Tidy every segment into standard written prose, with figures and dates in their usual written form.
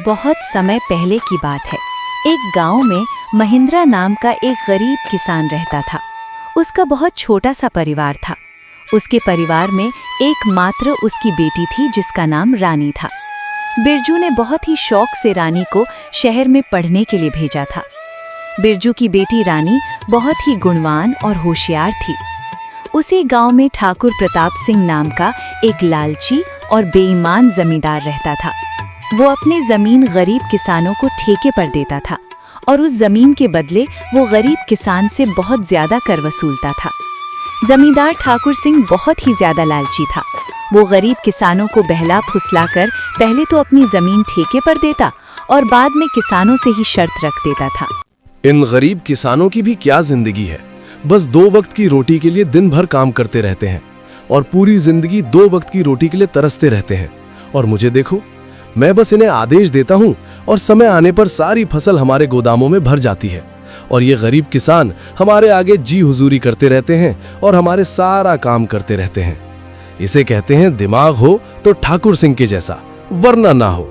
बहुत समय पहले की बात है। एक गांव में महिंद्रा नाम का एक गरीब किसान रहता था। उसका बहुत छोटा सा परिवार था। उसके परिवार में एकमात्र उसकी बेटी थी जिसका नाम रानी था। बिरजू ने बहुत ही शौक से रानी को शहर में पढ़ने के लिए भेजा था। बिरजू की बेटी रानी बहुत ही गुणवान और होशियार थी। उसी गांव में ठाकुर प्रताप सिंह नाम का एक लालची और बेईमान जमींदार रहता था। वो अपनी जमीन गरीब किसानों को ठेके पर देता था और उस जमीन के बदले वो गरीब किसान से बहुत ज्यादा कर वसूलता था। जमींदार ठाकुर सिंह बहुत ही ज्यादा लालची था। वो गरीब किसानों को बहला फुसलाकर पहले तो अपनी जमीन ठेके पर देता और बाद में किसानों से ही शर्त रख देता था। इन गरीब किसानों की भी क्या जिंदगी है। बस 2 वक्त की रोटी के लिए दिन भर काम करते रहते हैं और पूरी जिंदगी 2 वक्त की रोटी के लिए तरसते रहते हैं। और मुझे देखो, मैं बस इन्हें आदेश देता हूँ और समय आने पर सारी फसल हमारे गोदामों में भर जाती है और ये गरीब किसान हमारे आगे जी हुजूरी करते रहते हैं और हमारे सारा काम करते रहते हैं। इसे कहते हैं दिमाग हो तो ठाकुर सिंह के जैसा, वरना ना हो।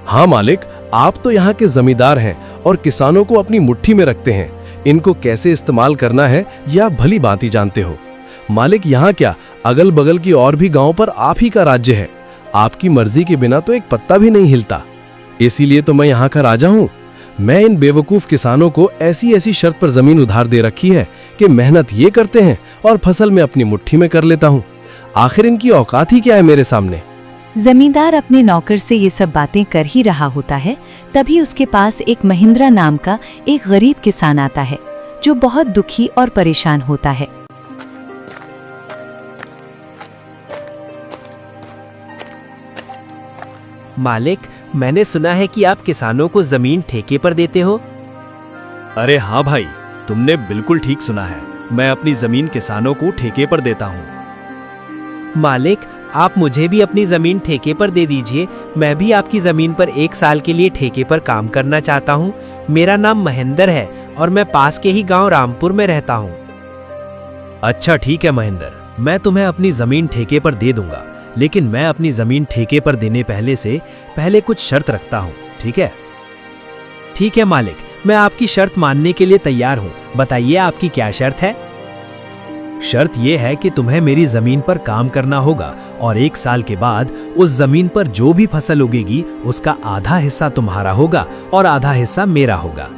हाँ मालिक, आप तो यहाँ के जमींदार हैं और किसानों को अपनी मुट्ठी में रखते हैं। इनको कैसे इस्तेमाल करना है यह आप भली भांति जानते हो। मालिक, यहाँ क्या, अगल बगल की और भी गांव पर आप ही का राज्य है। आपकी मर्जी के बिना तो एक पत्ता भी नहीं हिलता। इसीलिए तो मैं यहाँ का राजा हूँ। मैं इन बेवकूफ किसानों को ऐसी ऐसी शर्त पर जमीन उधार दे रखी है कि मेहनत ये करते हैं और फसल में अपनी मुट्ठी में कर लेता हूँ। आखिर इनकी औकात ही क्या है मेरे सामने। जमींदार अपने नौकर से ये सब बातें कर ही रहा होता है, तभी उसके पास एक महिंद्रा नाम का एक गरीब किसान आता है जो बहुत दुखी और परेशान होता है। मालिक, मैंने सुना है कि आप किसानों को जमीन ठेके पर देते हो। अरे हाँ भाई, तुमने बिल्कुल ठीक सुना है। मैं अपनी जमीन किसानों को ठेके पर देता हूँ। मालिक, आप मुझे भी अपनी जमीन ठेके पर दे दीजिए। मैं भी आपकी जमीन पर 1 साल के लिए ठेके पर काम करना चाहता हूँ। मेरा नाम महेंद्र है और मैं पास के ही गांव रामपुर में रहता हूँ। अच्छा ठीक है महेंद्र, मैं तुम्हें अपनी जमीन ठेके पर दे दूंगा, लेकिन मैं अपनी जमीन ठेके पर देने पहले कुछ शर्त रखता हूँ। ठीक है? ठीक है मालिक, मैं आपकी शर्त मानने के लिए तैयार हूँ। बताइए आपकी क्या शर्त है? शर्त यह है कि तुम्हें मेरी जमीन पर काम करना होगा और 1 साल के बाद उस जमीन पर जो भी फसल उगेगी उसका आधा हिस्सा तुम्हारा होगा और आधा हिस्सा मेरा होगा।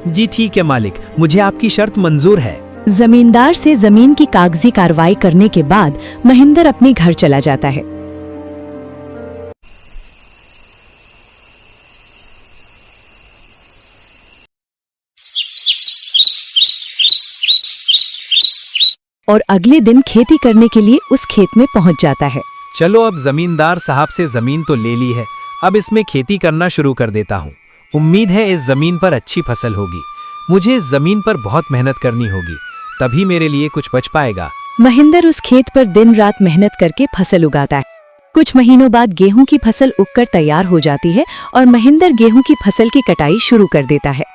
जी ठीक है मालिक, मुझे आपकी शर्त मंजूर है। जमींदार से जमीन की कागजी कार्रवाई करने के बाद महेंद्र अपने घर चला जाता है। और अगले दिन खेती करने के लिए उस खेत में पहुंच जाता है। चलो, अब जमींदार साहब से जमीन तो ले ली है, अब इसमें खेती करना शुरू कर देता हूँ। उम्मीद है इस जमीन पर अच्छी फसल होगी। मुझे इस जमीन पर बहुत मेहनत करनी होगी, तभी मेरे लिए कुछ बच पाएगा। महेंद्र उस खेत पर दिन रात मेहनत करके फसल उगाता है। कुछ महीनों बाद गेहूं की फसल उगकर तैयार हो जाती है और महेंद्र गेहूं की फसल की कटाई शुरू कर देता है।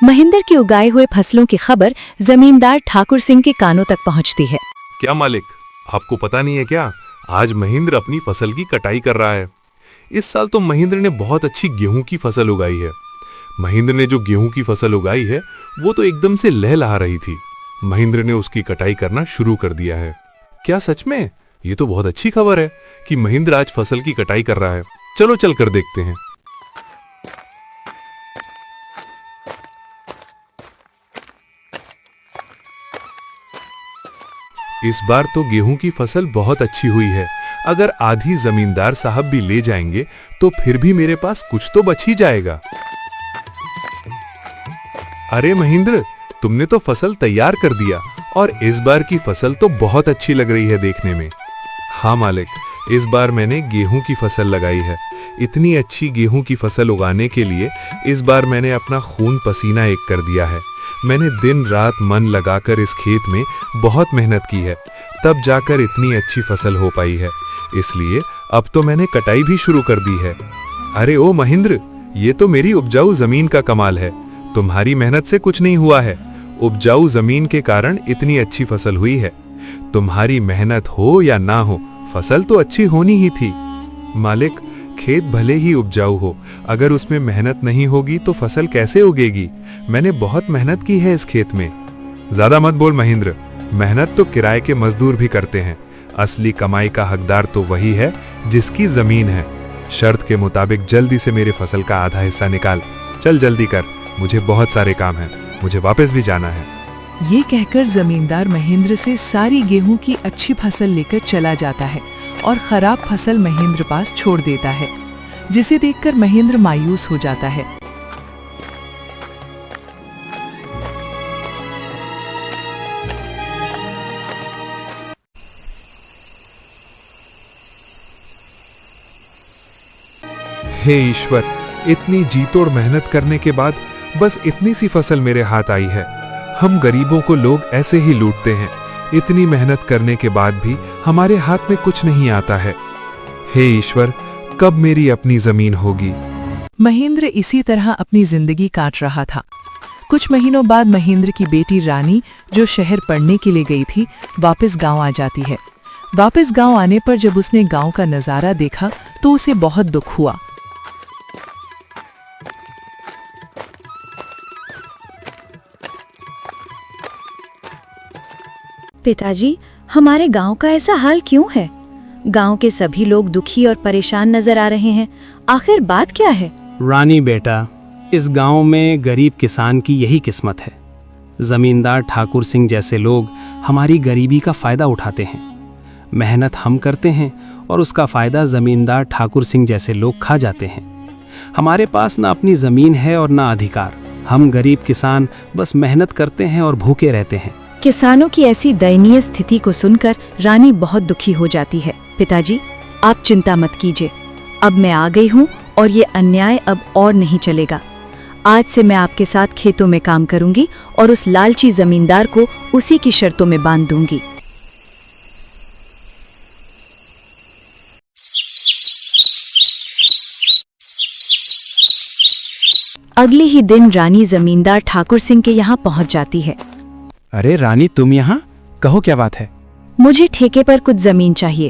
महेंद्र के उगाए हुए फसलों की खबर जमींदार ठाकुर सिंह के कानों तक पहुंचती है। क्या मालिक, आपको पता नहीं है क्या, आज महेंद्र अपनी फसल की कटाई कर रहा है। इस साल तो महेंद्र ने बहुत अच्छी गेहूं की फसल उगाई है। महेंद्र ने जो गेहूं की फसल उगाई है वो तो एकदम से लहलहा रही थी। महेंद्र ने उसकी कटाई करना शुरू कर दिया है। क्या सच में? ये तो बहुत अच्छी खबर है कि महेंद्र आज फसल की कटाई कर रहा है। चलो चल कर देखते हैं। इस बार तो गेहूं की फसल बहुत अच्छी हुई है। अगर आधी जमींदार साहब भी ले जाएंगे तो फिर भी मेरे पास कुछ तो बच ही जाएगा। अरे महेंद्र, तुमने तो फसल तैयार कर दिया और इस बार की फसल तो बहुत अच्छी लग रही है देखने में। हाँ मालिक, इस बार मैंने गेहूं की फसल लगाई है। इतनी अच्छी गेहूं की फसल उगाने के लिए इस बार मैंने अपना खून पसीना एक कर दिया है। मैंने दिन रात मन लगाकर इस खेत में बहुत मेहनत की है, तब जाकर इतनी अच्छी फसल हो पाई है। इसलिए अब तो मैंने कटाई भी शुरू कर दी है। अरे ओ महेंद्र, ये तो मेरी उपजाऊ जमीन का कमाल है। तुम्हारी मेहनत से कुछ नहीं हुआ है, उपजाऊ जमीन के कारण इतनी अच्छी फसल हुई है। तुम्हारी मेहनत हो या ना हो, फसल तो अच्छी होनी ही थी। मालिक, खेत भले ही उपजाऊ हो, अगर उसमें मेहनत नहीं होगी तो फसल कैसे उगेगी? मैंने बहुत मेहनत की है इस खेत में। ज्यादा मत बोल महेंद्र, मेहनत तो किराए के मजदूर भी करते हैं। असली कमाई का हकदार तो वही है जिसकी जमीन है। शर्त के मुताबिक जल्दी से मेरे फसल का आधा हिस्सा निकाल। चल जल्दी कर, मुझे बहुत सारे काम हैं, मुझे वापस भी जाना है। ये कहकर जमींदार महेंद्र से सारी गेहूं की अच्छी फसल लेकर चला जाता है और खराब फसल महेंद्र पास छोड़ देता है, जिसे देखकर महेंद्र मायूस हो जाता है। हे ईश्वर, इतनी जीतोड़ मेहनत करने के बाद बस इतनी सी फसल मेरे हाथ आई है। हम गरीबों को लोग ऐसे ही लूटते हैं। इतनी मेहनत करने के बाद भी हमारे हाथ में कुछ नहीं आता है। हे ईश्वर, कब मेरी अपनी जमीन होगी? महेंद्र इसी तरह अपनी जिंदगी काट रहा था। कुछ महीनों बाद महेंद्र की बेटी रानी, जो शहर पढ़ने के लिए गई थी, वापस गांव आ जाती है। वापस गांव आने पर जब उसने गांव का नजारा देखा तो उसे बहुत दुख हुआ। पिताजी, हमारे गांव का ऐसा हाल क्यों है? गांव के सभी लोग दुखी और परेशान नजर आ रहे हैं। आखिर बात क्या है? रानी बेटा, इस गांव में गरीब किसान की यही किस्मत है। जमींदार ठाकुर सिंह जैसे लोग हमारी गरीबी का फायदा उठाते हैं। मेहनत हम करते हैं और उसका फायदा जमींदार ठाकुर सिंह जैसे लोग खा जाते हैं। हमारे पास ना अपनी जमीन है और ना अधिकार। हम गरीब किसान बस मेहनत करते हैं और भूखे रहते हैं। किसानों की ऐसी दयनीय स्थिति को सुनकर रानी बहुत दुखी हो जाती है। पिताजी, आप चिंता मत कीजिए। अब मैं आ गई हूँ और ये अन्याय अब और नहीं चलेगा। आज से मैं आपके साथ खेतों में काम करूंगी और उस लालची जमींदार को उसी की शर्तों में बांध दूंगी। अगले ही दिन रानी जमींदार ठाकुर सिंह के यहाँ पहुँच जाती है। अरे रानी, तुम यहाँ? कहो क्या बात है? मुझे ठेके पर कुछ जमीन चाहिए।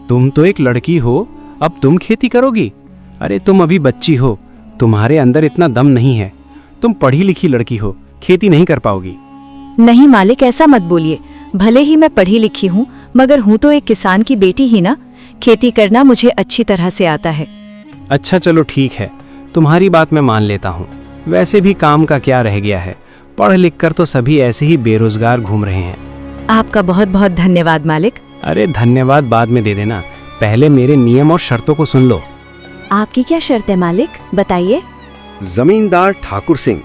तुम तो एक लड़की हो, अब तुम खेती करोगी? अरे तुम अभी बच्ची हो, तुम्हारे अंदर इतना दम नहीं है। तुम पढ़ी लिखी लड़की हो, खेती नहीं कर पाओगी। नहीं मालिक, ऐसा मत बोलिए। भले ही मैं पढ़ी लिखी हूँ, मगर हूँ तो एक किसान की बेटी ही ना। खेती करना मुझे अच्छी तरह से आता है। अच्छा चलो ठीक है, तुम्हारी बात मैं मान लेता हूँ। वैसे भी काम का क्या रह गया है, पढ़ लिख कर तो सभी ऐसे ही बेरोजगार घूम रहे हैं। आपका बहुत बहुत धन्यवाद मालिक। अरे धन्यवाद बाद में दे देना, पहले मेरे नियम और शर्तों को सुन लो। आपकी क्या शर्त है मालिक, बताइए। जमींदार ठाकुर सिंह,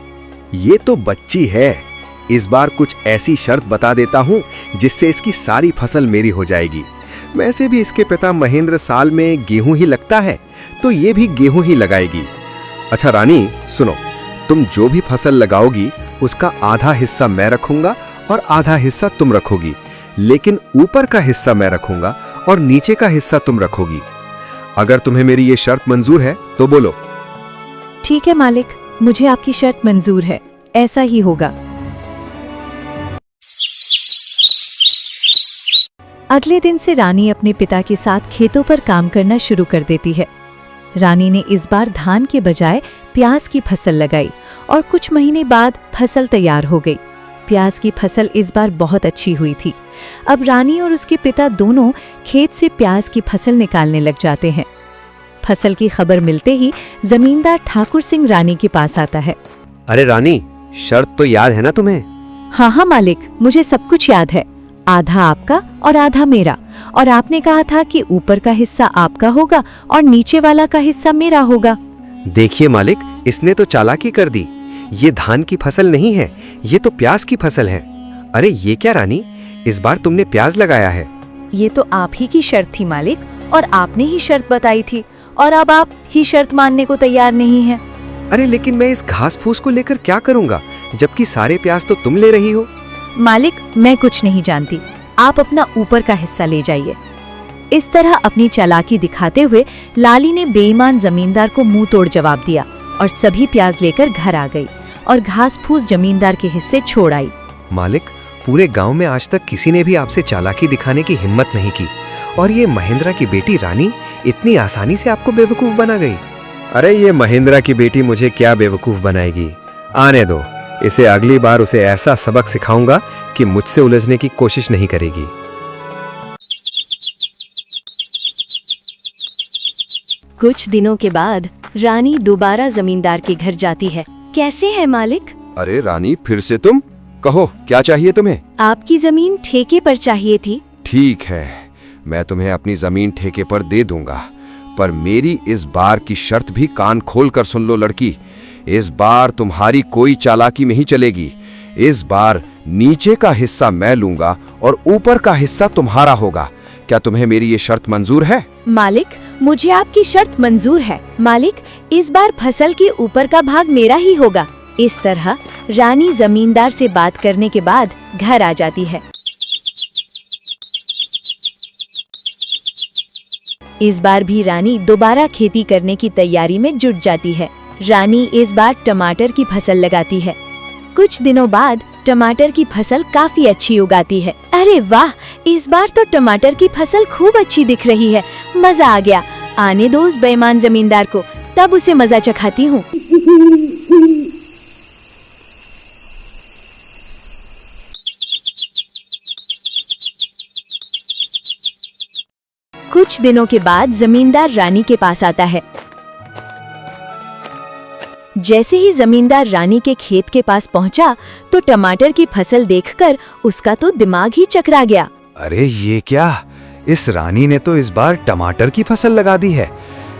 ये तो बच्ची है। इस बार कुछ ऐसी शर्त बता देता हूँ जिससे इसकी सारी फसल मेरी हो जाएगी। वैसे भी इसके पिता महेंद्र साल में गेहूं ही लगता है, तो ये भी गेहूं ही लगाएगी। अच्छा रानी सुनो, तुम जो भी फसल लगाओगी उसका आधा हिस्सा मैं रखूंगा और आधा हिस्सा तुम रखोगी, लेकिन ऊपर का हिस्सा मैं रखूंगा और नीचे का हिस्सा तुम रखोगी। अगर तुम्हें मेरी ये शर्त मंजूर है तो बोलो। ठीक है मालिक, मुझे आपकी शर्त मंजूर है, ऐसा ही होगा। अगले दिन से रानी अपने पिता के साथ खेतों पर काम करना शुरू कर देती है। रानी ने इस बार धान के बजाय प्याज की फसल लगाई और कुछ महीने बाद फसल तैयार हो गई। प्याज की फसल इस बार बहुत अच्छी हुई थी। अब रानी और उसके पिता दोनों खेत से प्याज की फसल निकालने लग जाते हैं। फसल की खबर मिलते ही जमींदार ठाकुर सिंह रानी के पास आता है। अरे रानी, शर्त तो याद है ना तुम्हें? हाँ हाँ मालिक, मुझे सब कुछ याद है। आधा आपका और आधा मेरा, और आपने कहा था कि ऊपर का हिस्सा आपका होगा और नीचे वाला का हिस्सा मेरा होगा। देखिए मालिक, इसने तो चालाकी कर दी। ये धान की फसल नहीं है, ये तो प्याज की फसल है। अरे ये क्या रानी, इस बार तुमने प्याज लगाया है? ये तो आप ही की शर्त थी मालिक, और आपने ही शर्त बताई थी, और अब आप ही शर्त मानने को तैयार नहीं हैं। अरे लेकिन मैं इस घास फूस को लेकर क्या करूंगा, जबकि सारे प्याज तो तुम ले रही हो। मालिक, मैं कुछ नहीं जानती, आप अपना ऊपर का हिस्सा ले जाइए। इस तरह अपनी चालाकी दिखाते हुए लाली ने बेईमान जमींदार को मुंह तोड़ जवाब दिया और सभी प्याज लेकर घर आ गई और घास फूस जमींदार के हिस्से छोड़ आई। मालिक, पूरे गांव में आज तक किसी ने भी आपसे चालाकी दिखाने की हिम्मत नहीं की, और ये महेंद्रा की बेटी रानी इतनी आसानी से आपको बेवकूफ बना गई। अरे ये महेंद्रा की बेटी मुझे क्या बेवकूफ बनाएगी, आने दो, इसे अगली बार उसे ऐसा सबक सिखाऊंगा कि मुझसे उलझने की कोशिश नहीं करेगी। कुछ दिनों के बाद रानी दोबारा जमींदार के घर जाती है। कैसे है मालिक? अरे रानी, फिर से तुम? कहो क्या चाहिए तुम्हें? आपकी जमीन ठेके पर चाहिए थी। ठीक है, मैं तुम्हें अपनी जमीन ठेके पर दे दूंगा, पर मेरी इस बार की शर्त भी कान खोल कर सुन लो लड़की। इस बार तुम्हारी कोई चालाकी नहीं चलेगी। इस बार नीचे का हिस्सा मैं लूंगा और ऊपर का हिस्सा तुम्हारा होगा। क्या तुम्हें मेरी ये शर्त मंजूर है? मालिक, मुझे आपकी शर्त मंजूर है। मालिक, इस बार फसल के ऊपर का भाग मेरा ही होगा। इस तरह रानी जमींदार से बात करने के बाद घर आ जाती है। इस बार भी रानी दोबारा खेती करने की तैयारी में जुट जाती है। रानी इस बार टमाटर की फसल लगाती है। कुछ दिनों बाद टमाटर की फसल काफी अच्छी उगाती है। अरे वाह, इस बार तो टमाटर की फसल खूब अच्छी दिख रही है। मजा आ गया। आने दो उस बेईमान जमींदार को, तब उसे मजा चखाती हूँ। कुछ दिनों के बाद जमींदार रानी के पास आता है। जैसे ही जमींदार रानी के खेत के पास पहुंचा तो टमाटर की फसल देखकर उसका तो दिमाग ही चकरा गया। अरे ये क्या, इस रानी ने तो इस बार टमाटर की फसल लगा दी है।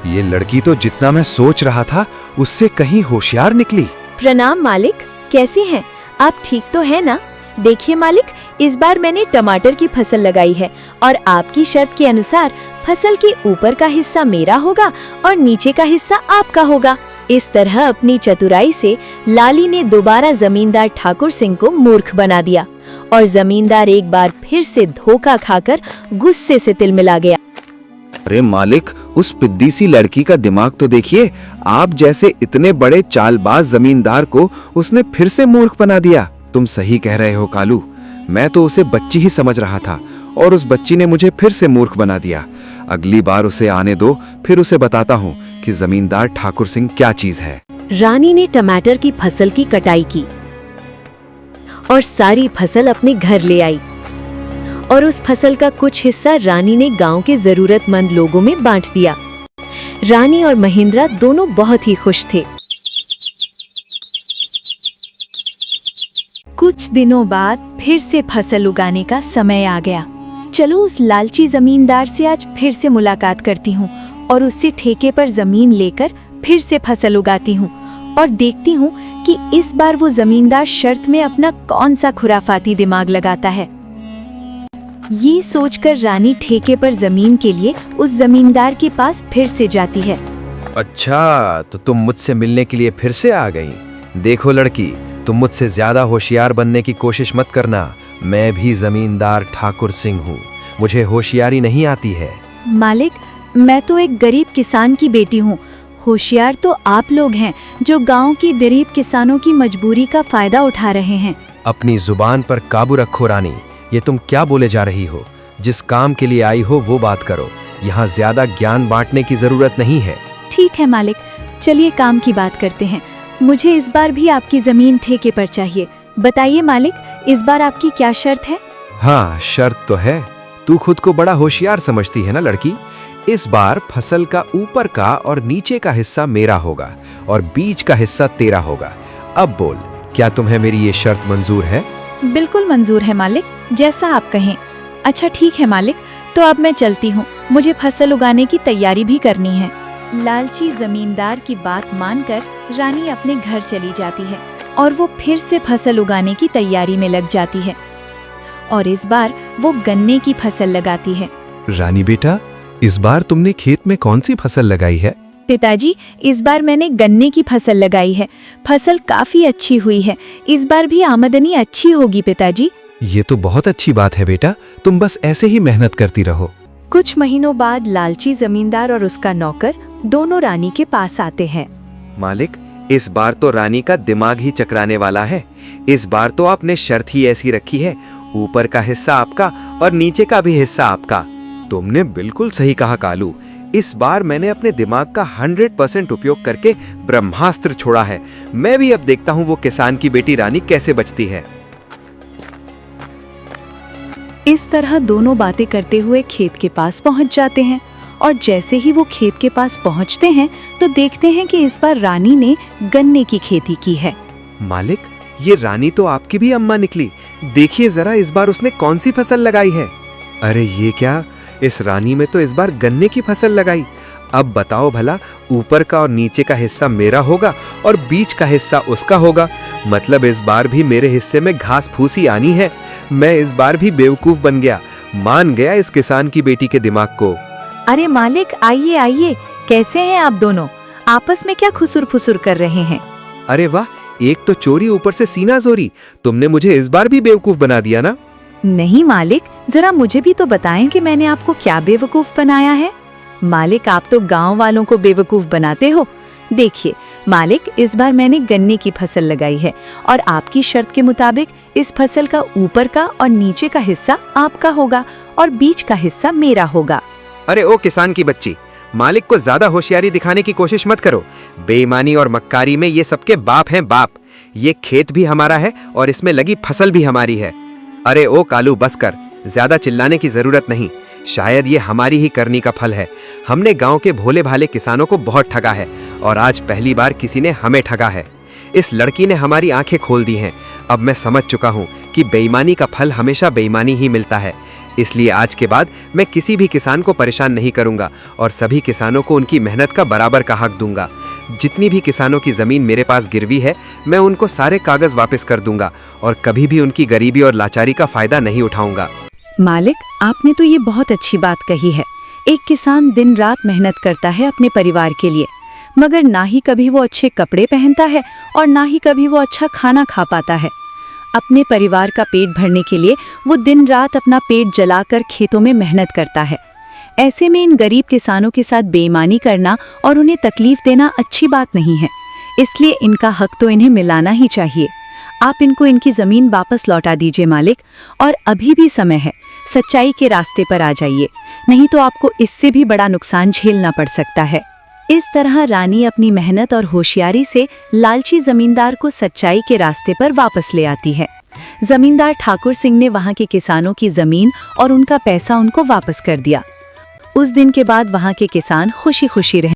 ये लड़की तो जितना मैं सोच रहा था उससे कहीं होशियार निकली। प्रणाम मालिक, कैसे हैं आप? ठीक तो है ना? देखिए मालिक, इस बार मैंने टमाटर की फसल लगाई है और आपकी शर्त के अनुसार फसल के ऊपर का हिस्सा मेरा होगा और नीचे का हिस्सा आपका होगा। इस तरह अपनी चतुराई से लाली ने दोबारा जमींदार ठाकुर सिंह को मूर्ख बना दिया और जमींदार एक बार फिर से धोखा खाकर गुस्से से तिलमिला गया। अरे मालिक, उस पिद्दी सी लड़की का दिमाग तो देखिए। आप जैसे इतने बड़े चालबाज जमींदार को उसने फिर से मूर्ख बना दिया। तुम सही कह रहे हो कालू, मैं तो उसे बच्ची ही समझ रहा था और उस बच्ची ने मुझे फिर से मूर्ख बना दिया। अगली बार उसे आने दो, फिर उसे बताता हूँ कि जमींदार ठाकुर सिंह क्या चीज है। रानी ने टमाटर की फसल की कटाई की और सारी फसल अपने घर ले आई और उस फसल का कुछ हिस्सा रानी ने गांव के जरूरतमंद लोगों में बांट दिया। रानी और महेंद्रा दोनों बहुत ही खुश थे। कुछ दिनों बाद फिर से फसल उगाने का समय आ गया। चलो उस लालची जमींदार से आज फिर से मुलाकात करती हूँ और उससे ठेके पर जमीन लेकर फिर से फसल उगाती हूँ और देखती हूँ कि इस बार वो जमींदार शर्त में अपना कौन सा खुराफाती दिमाग लगाता है। ये सोचकर रानी ठेके पर जमीन के लिए उस जमींदार के पास फिर से जाती है। अच्छा, तो तुम मुझसे मिलने के लिए फिर से आ गई। देखो लड़की, तुम मुझसे ज्यादा होशियार बनने की कोशिश मत करना। मैं भी जमींदार ठाकुर सिंह हूँ, मुझे होशियारी नहीं आती है। मालिक, मैं तो एक गरीब किसान की बेटी हूँ। होशियार तो आप लोग हैं जो गांव की गरीब किसानों की मजबूरी का फायदा उठा रहे हैं। अपनी जुबान पर काबू रखो रानी। ये तुम क्या बोले जा रही हो? जिस काम के लिए आई हो वो बात करो। यहाँ ज्यादा ज्ञान बांटने की जरूरत नहीं है। ठीक है मालिक, चलिए काम की बात करते हैं। मुझे इस बार भी आपकी जमीन ठेके पर चाहिए। बताइए मालिक, इस बार आपकी क्या शर्त है? हाँ, शर्त तो है। तू खुद को बड़ा होशियार समझती है ना लड़की। इस बार फसल का ऊपर का और नीचे का हिस्सा मेरा होगा और बीच का हिस्सा तेरा होगा। अब बोल, क्या तुम्हें मेरी ये शर्त मंजूर है? बिल्कुल मंजूर है मालिक, जैसा आप कहें। अच्छा ठीक है मालिक, तो अब मैं चलती हूँ, मुझे फसल उगाने की तैयारी भी करनी है। लालची जमींदार की बात मानकर रानी अपने घर चली जाती है और वो फिर से फसल उगाने की तैयारी में लग जाती है और इस बार वो गन्ने की फसल लगाती है। रानी बेटा, इस बार तुमने खेत में कौन सी फसल लगाई है? पिताजी, इस बार मैंने गन्ने की फसल लगाई है। फसल काफी अच्छी हुई है। इस बार भी आमदनी अच्छी होगी पिताजी। ये तो बहुत अच्छी बात है बेटा, तुम बस ऐसे ही मेहनत करती रहो। कुछ महीनों बाद लालची जमींदार और उसका नौकर दोनों रानी के पास आते हैं। मालिक, इस बार तो रानी का दिमाग ही चकराने वाला है। इस बार तो आपने शर्त ही ऐसी रखी है, ऊपर का हिस्सा आपका और नीचे का भी हिस्सा आपका। तुमने बिल्कुल सही कहा कालू, इस बार मैंने अपने दिमाग का 100% उपयोग करके ब्रह्मास्त्र छोड़ा है। मैं भी अब देखता हूँ वो किसान की बेटी रानी कैसे बचती है। इस तरह दोनों बातें करते हुए खेत के पास पहुंच जाते हैं और जैसे ही वो खेत के पास पहुंचते हैं तो देखते हैं कि इस बार रानी ने गन्ने की खेती की है। मालिक, ये रानी तो आपकी भी अम्मा निकली। देखिए जरा इस बार उसने कौन सी फसल लगाई है। अरे ये क्या, इस रानी में तो इस बार गन्ने की फसल लगाई। अब बताओ भला, ऊपर का और नीचे का हिस्सा मेरा होगा और बीच का हिस्सा उसका होगा। मतलब इस बार भी मेरे हिस्से में घास फूसी आनी है। मैं इस बार भी बेवकूफ बन गया, मान गया इस किसान की बेटी के दिमाग को। अरे मालिक, आइए आइए, कैसे हैं आप दोनों? आपस में क्या खुसुर फुसुर कर रहे हैं? अरे वाह, एक तो चोरी ऊपर से सीना जोरी। तुमने मुझे इस बार भी बेवकूफ बना दिया ना। नहीं मालिक, जरा मुझे भी तो बताएं कि मैंने आपको क्या बेवकूफ बनाया है। मालिक, आप तो गांव वालों को बेवकूफ बनाते हो। देखिए मालिक, इस बार मैंने गन्ने की फसल लगाई है और आपकी शर्त के मुताबिक इस फसल का ऊपर का और नीचे का हिस्सा आपका होगा और बीच का हिस्सा मेरा होगा। अरे ओ किसान की बच्ची, मालिक को ज्यादा होशियारी दिखाने की कोशिश मत करो। बेईमानी और मक्कारी में ये सबके बाप हैं बाप। ये खेत भी हमारा है और इसमें लगी फसल भी हमारी है। अरे ओ कालू, बस कर, ज्यादा चिल्लाने की जरूरत नहीं। शायद ये हमारी ही करनी का फल है। हमने गांव के भोले भाले किसानों को बहुत ठगा है और आज पहली बार किसी ने हमें ठगा है। इस लड़की ने हमारी आंखें खोल दी हैं। अब मैं समझ चुका हूँ कि बेईमानी का फल हमेशा बेईमानी ही मिलता है। इसलिए आज के बाद मैं किसी भी किसान को परेशान नहीं करूंगा और सभी किसानों को उनकी मेहनत का बराबर का हक दूंगा। जितनी भी किसानों की जमीन मेरे पास गिरवी है, मैं उनको सारे कागज वापस कर दूंगा और कभी भी उनकी गरीबी और लाचारी का फायदा नहीं उठाऊंगा। मालिक, आपने तो ये बहुत अच्छी बात कही है। एक किसान दिन रात मेहनत करता है अपने परिवार के लिए, मगर ना ही कभी वो अच्छे कपड़े पहनता है और ना ही कभी वो अच्छा खाना खा पाता है। अपने परिवार का पेट भरने के लिए वो दिन रात अपना पेट जलाकर खेतों में मेहनत करता है। ऐसे में इन गरीब किसानों के साथ बेईमानी करना और उन्हें तकलीफ देना अच्छी बात नहीं है। इसलिए इनका हक तो इन्हें मिलाना ही चाहिए। आप इनको इनकी जमीन वापस लौटा दीजिए मालिक, और अभी भी समय है, सच्चाई के रास्ते पर आ जाइए, नहीं तो आपको इससे भी बड़ा नुकसान झेलना पड़ सकता है। इस तरह रानी अपनी मेहनत और होशियारी से लालची जमींदार को सच्चाई के रास्ते पर वापस ले आती है। जमींदार ठाकुर सिंह ने वहां के किसानों की जमीन और उनका पैसा उनको वापस कर दिया। उस दिन के बाद वहां के किसान खुशी खुशी रहे।